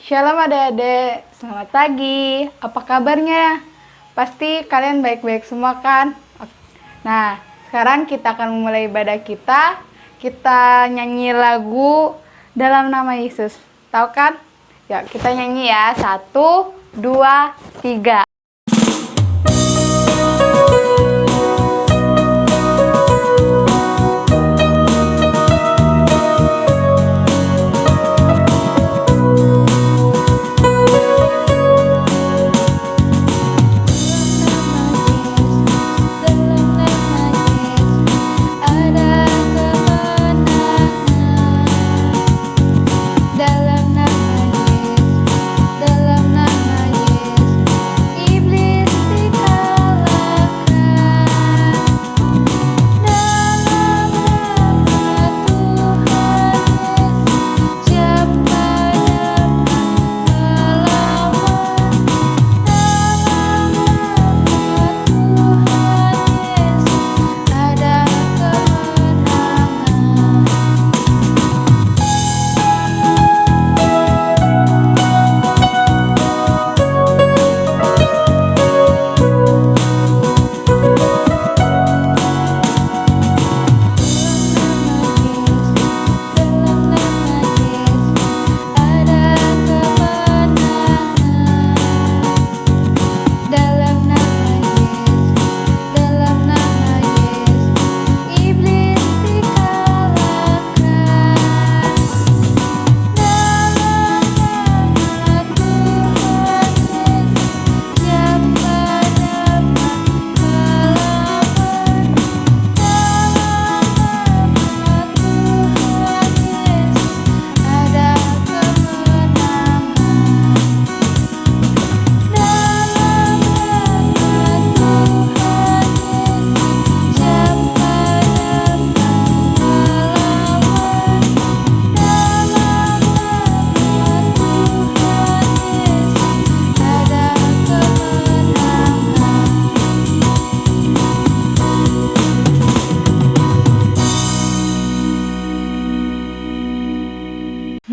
Shalom adik-adik, selamat pagi. Apa kabarnya? Pasti kalian baik-baik semua kan? Nah, sekarang kita akan memulai ibadah kita. Kita nyanyi lagu dalam nama Yesus. Tahu kan? Ya, kita nyanyi ya. 1, 2, 3.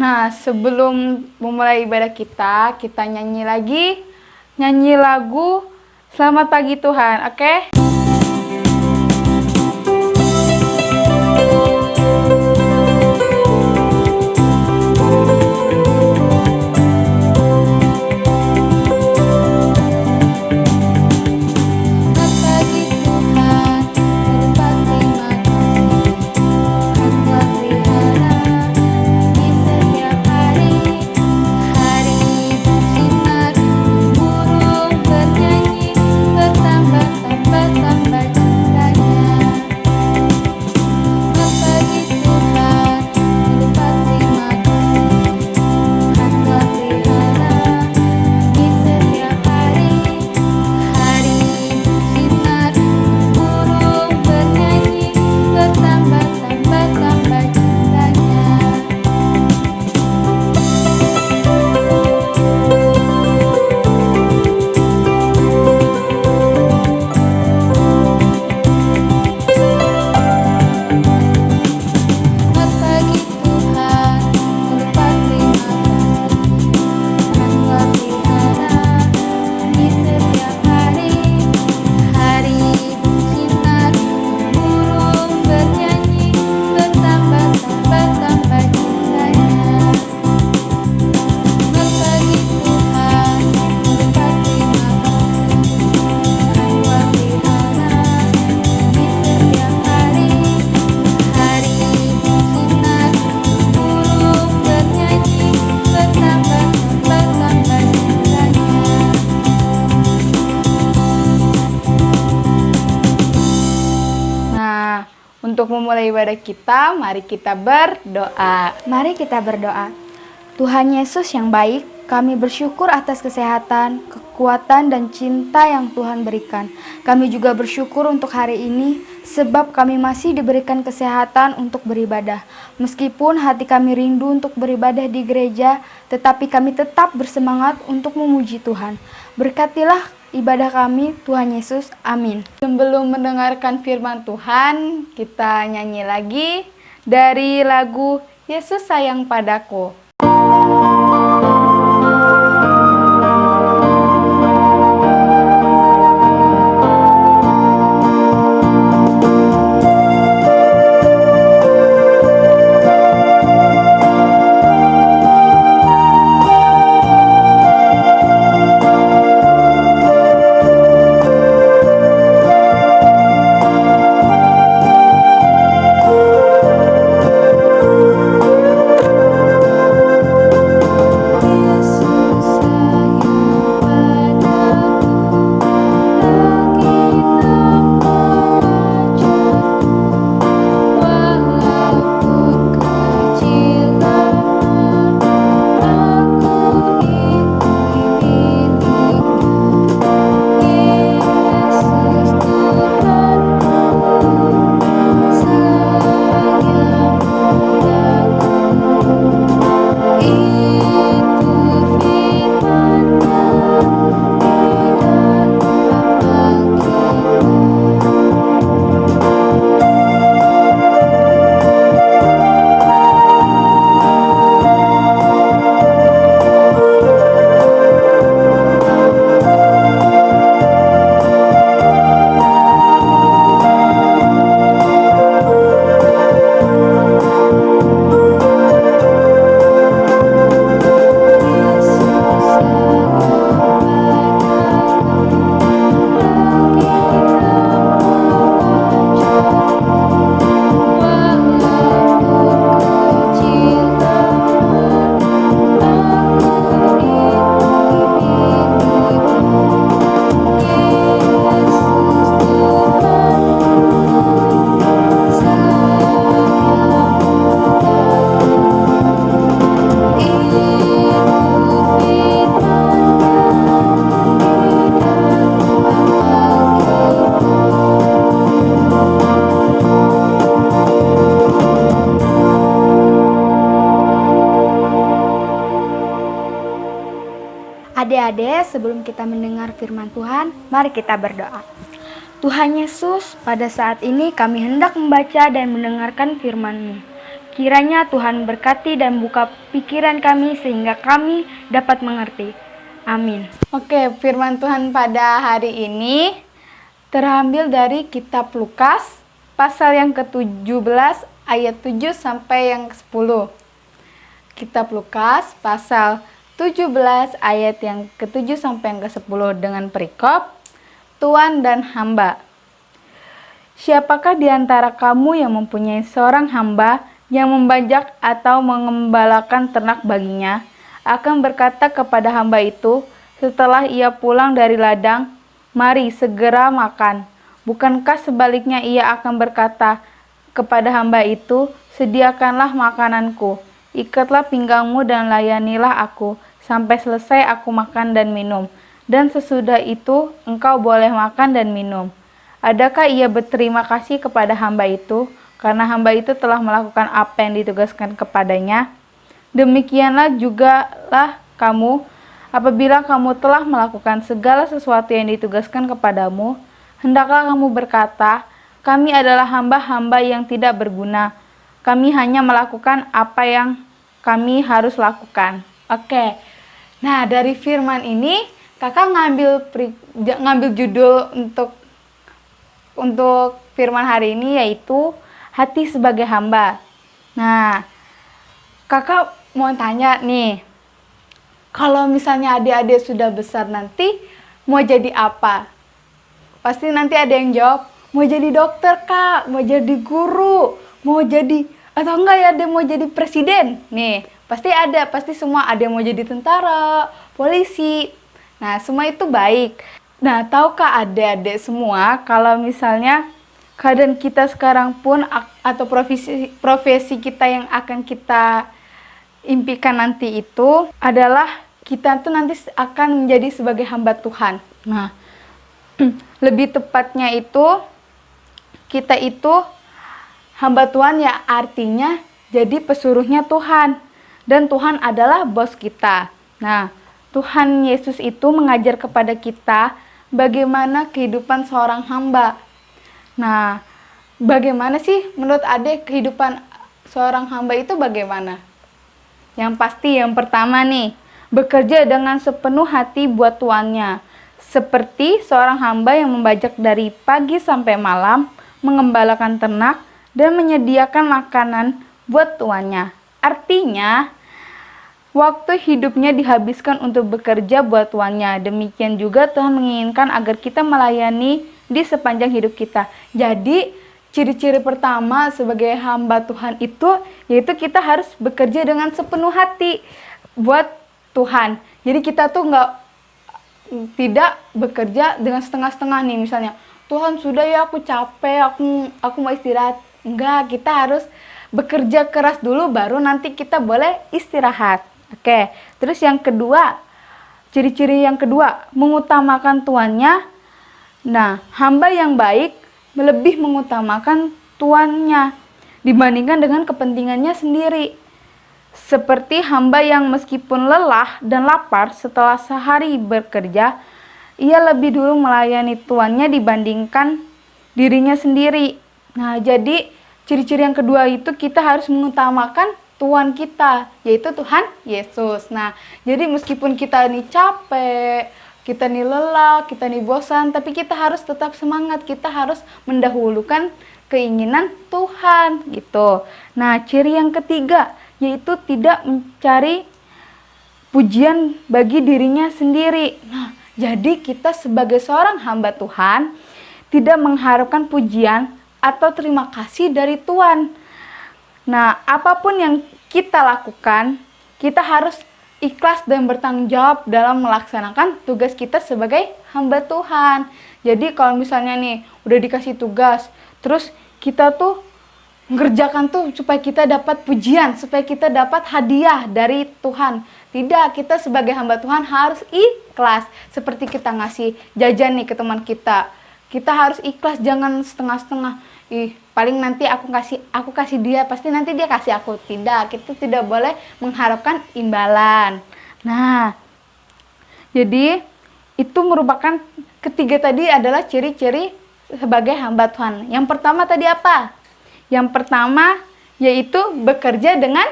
Nah, sebelum memulai ibadah kita nyanyi lagu Selamat Pagi Tuhan, oke? Untuk memulai ibadah kita, mari kita berdoa. Mari kita berdoa. Tuhan Yesus yang baik, kami bersyukur atas kesehatan, kekuatan, dan cinta yang Tuhan berikan. Kami juga bersyukur untuk hari ini, sebab kami masih diberikan kesehatan untuk beribadah. Meskipun hati kami rindu untuk beribadah di gereja, tetapi kami tetap bersemangat untuk memuji Tuhan. Berkatilah ibadah kami, Tuhan Yesus. Amin. Sebelum mendengarkan firman Tuhan, kita nyanyi lagi dari lagu Yesus Sayang Padaku. Adik-adik, sebelum kita mendengar firman Tuhan, mari kita berdoa. Tuhan Yesus, pada saat ini kami hendak membaca dan mendengarkan firman-Mu. Kiranya Tuhan berkati dan buka pikiran kami sehingga kami dapat mengerti. Amin. Oke, firman Tuhan pada hari ini terambil dari kitab Lukas pasal yang ke-17 ayat 7 sampai yang ke-10. Kitab Lukas pasal 17 ayat yang ke-7 sampai yang ke-10 dengan perikop Tuan dan hamba. Siapakah di antara kamu yang mempunyai seorang hamba yang membajak atau mengembalakan ternak baginya, akan berkata kepada hamba itu setelah ia pulang dari ladang, "Mari segera makan." Bukankah sebaliknya ia akan berkata kepada hamba itu, "Sediakanlah makananku, ikatlah pinggangmu dan layanilah aku, sampai selesai aku makan dan minum. Dan sesudah itu engkau boleh makan dan minum." Adakah ia berterima kasih kepada hamba itu, karena hamba itu telah melakukan apa yang ditugaskan kepadanya? Demikianlah jugalah kamu, apabila kamu telah melakukan segala sesuatu yang ditugaskan kepadamu, hendaklah kamu berkata, "Kami adalah hamba-hamba yang tidak berguna. Kami hanya melakukan apa yang kami harus lakukan." Oke. Nah, dari firman ini kakak ngambil judul untuk firman hari ini, yaitu hati sebagai hamba. Nah, kakak mau tanya nih, kalau misalnya adik-adik sudah besar nanti mau jadi apa? Pasti nanti ada yang jawab, mau jadi dokter kak, mau jadi guru, mau jadi, atau enggak ya ada mau jadi presiden. Nih, pasti semua ada yang mau jadi tentara, polisi. Nah, semua itu baik. Nah, tahukah adik-adik semua kalau misalnya keadaan kita sekarang pun atau profesi kita yang akan kita impikan nanti itu adalah kita tuh nanti akan menjadi sebagai hamba Tuhan. Nah, lebih tepatnya itu kita itu hamba Tuhan, ya artinya jadi pesuruhnya Tuhan, dan Tuhan adalah bos kita. Nah, Tuhan Yesus itu mengajar kepada kita bagaimana kehidupan seorang hamba. Nah, bagaimana sih menurut adik kehidupan seorang hamba itu bagaimana? Yang pasti yang pertama nih, bekerja dengan sepenuh hati buat tuannya. Seperti seorang hamba yang membajak dari pagi sampai malam, mengembalakan ternak, dan menyediakan makanan buat tuannya. Artinya, waktu hidupnya dihabiskan untuk bekerja buat tuannya. Demikian juga Tuhan menginginkan agar kita melayani di sepanjang hidup kita. Jadi, ciri-ciri pertama sebagai hamba Tuhan itu, yaitu kita harus bekerja dengan sepenuh hati buat Tuhan. Jadi kita tuh tidak bekerja dengan setengah-setengah nih, misalnya Tuhan sudah ya aku capek, aku mau istirahat. Enggak, kita harus bekerja keras dulu baru nanti kita boleh istirahat. Oke, terus yang kedua, ciri-ciri yang kedua, mengutamakan tuannya. Nah, hamba yang baik lebih mengutamakan tuannya dibandingkan dengan kepentingannya sendiri. Seperti hamba yang meskipun lelah dan lapar setelah sehari bekerja, ia lebih dulu melayani tuannya dibandingkan dirinya sendiri. Nah, jadi ciri-ciri yang kedua itu kita harus mengutamakan Tuhan kita, yaitu Tuhan Yesus. Nah, jadi meskipun kita nih capek, kita nih lelah, kita nih bosan, tapi kita harus tetap semangat, kita harus mendahulukan keinginan Tuhan gitu. Nah, ciri yang ketiga yaitu tidak mencari pujian bagi dirinya sendiri. Nah, jadi kita sebagai seorang hamba Tuhan tidak mengharapkan pujian atau terima kasih dari Tuhan. Nah, apapun yang kita lakukan, kita harus ikhlas dan bertanggung jawab dalam melaksanakan tugas kita sebagai hamba Tuhan. Jadi kalau misalnya nih udah dikasih tugas, terus kita tuh mengerjakan tuh supaya kita dapat pujian, supaya kita dapat hadiah dari Tuhan. Tidak, kita sebagai hamba Tuhan harus ikhlas. Seperti kita ngasih jajan nih ke teman kita. Kita harus ikhlas, jangan setengah-setengah. Paling nanti aku kasih dia, pasti nanti dia kasih aku. Tidak, kita tidak boleh mengharapkan imbalan. Nah, Jadi itu merupakan ketiga tadi adalah ciri-ciri sebagai hamba Tuhan. Yang pertama tadi apa? Yang pertama yaitu bekerja dengan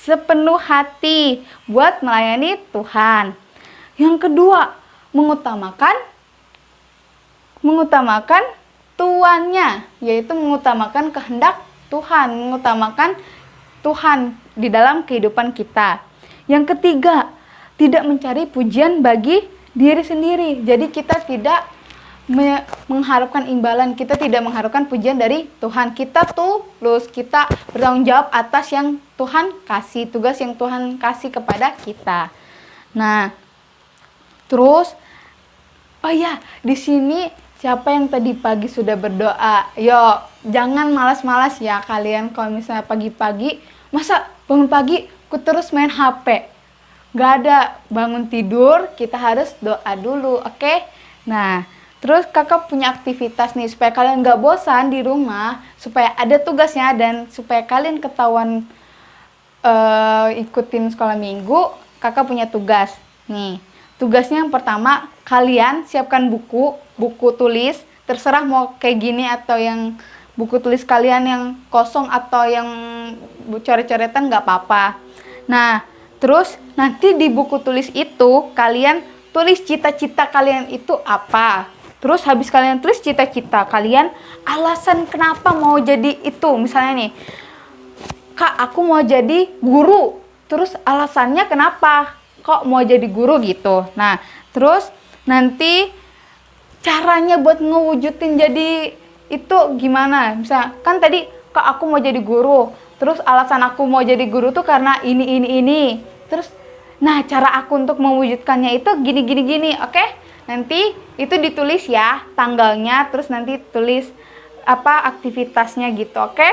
sepenuh hati buat melayani Tuhan. Yang kedua, mengutamakan tuannya, yaitu mengutamakan kehendak Tuhan, mengutamakan Tuhan di dalam kehidupan kita. Yang ketiga, tidak mencari pujian bagi diri sendiri. Jadi kita tidak mengharapkan imbalan, kita tidak mengharapkan pujian dari Tuhan. Kita tulus, kita bertanggung jawab atas yang Tuhan kasih, tugas yang Tuhan kasih kepada kita. Nah, terus oh ya, di sini siapa yang tadi pagi sudah berdoa? Yo, jangan malas-malas ya kalian kalau misalnya pagi-pagi, masa bangun pagi ku terus main HP. Gak ada, bangun tidur kita harus doa dulu, oke? Nah, terus kakak punya aktivitas nih supaya kalian gak bosan di rumah, supaya ada tugasnya dan supaya kalian ketahuan ikutin sekolah minggu. Kakak punya tugas nih. Tugasnya yang pertama, kalian siapkan buku tulis, terserah mau kayak gini atau yang buku tulis kalian yang kosong atau yang coret-coretan gak apa-apa. Nah, terus nanti di buku tulis itu kalian tulis cita-cita kalian itu apa. Terus habis kalian tulis cita-cita kalian, alasan kenapa mau jadi itu. Misalnya nih, Kak aku mau jadi guru. Terus alasannya kenapa kok mau jadi guru gitu. Nah, terus nanti caranya buat ngewujudin jadi itu gimana. Misalnya kan tadi Kak aku mau jadi guru. Terus alasan aku mau jadi guru tuh karena ini. Terus nah cara aku untuk mewujudkannya itu gini. Oke? Nanti itu ditulis ya tanggalnya, terus nanti tulis apa aktivitasnya gitu, oke?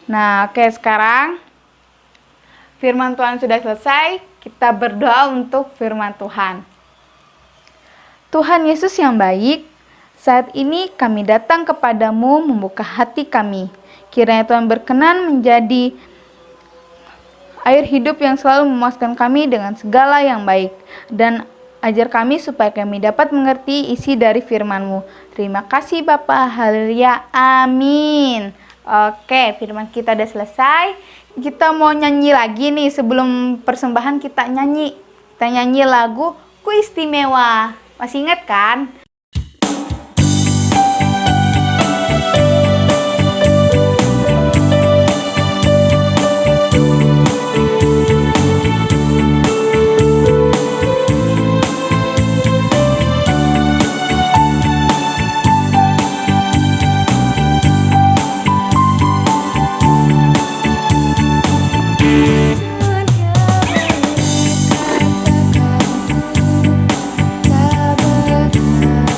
Nah, oke, sekarang firman Tuhan sudah selesai, kita berdoa untuk firman Tuhan. Tuhan Yesus yang baik, saat ini kami datang kepadamu membuka hati kami. Kiranya Tuhan berkenan menjadi air hidup yang selalu memuaskan kami dengan segala yang baik. Dan ajar kami supaya kami dapat mengerti isi dari firman-Mu. Terima kasih Bapa. Haleluya. Amin. Oke, firman kita udah selesai. Kita mau nyanyi lagi nih. Sebelum persembahan kita nyanyi. Kita nyanyi lagu Ku Istimewa. Masih ingat kan? Tak berharap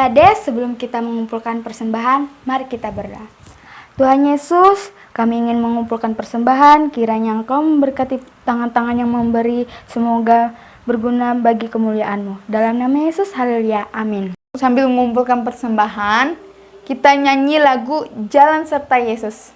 Adik-adik, sebelum kita mengumpulkan persembahan, mari kita berdoa. Tuhan Yesus, kami ingin mengumpulkan persembahan, kiranya Engkau memberkati tangan-tangan yang memberi, semoga berguna bagi kemuliaan-Mu. Dalam nama Yesus, haleluya, amin. Sambil mengumpulkan persembahan, kita nyanyi lagu Jalan Serta Yesus.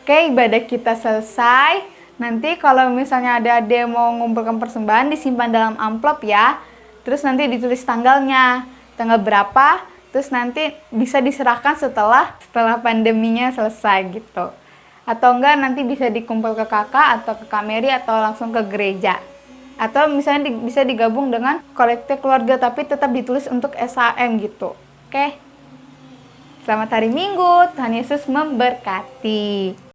Oke, ibadah kita selesai. Nanti kalau misalnya ada yang mau mengumpulkan persembahan, disimpan dalam amplop ya. Terus nanti ditulis tanggalnya, tanggal berapa. Terus nanti bisa diserahkan setelah pandeminya selesai gitu. Atau enggak nanti bisa dikumpul ke kakak atau ke Kak Mary atau langsung ke gereja. Atau misalnya bisa digabung dengan kolekte keluarga tapi tetap ditulis untuk SHM gitu. Oke. Selamat hari Minggu, Tuhan Yesus memberkati.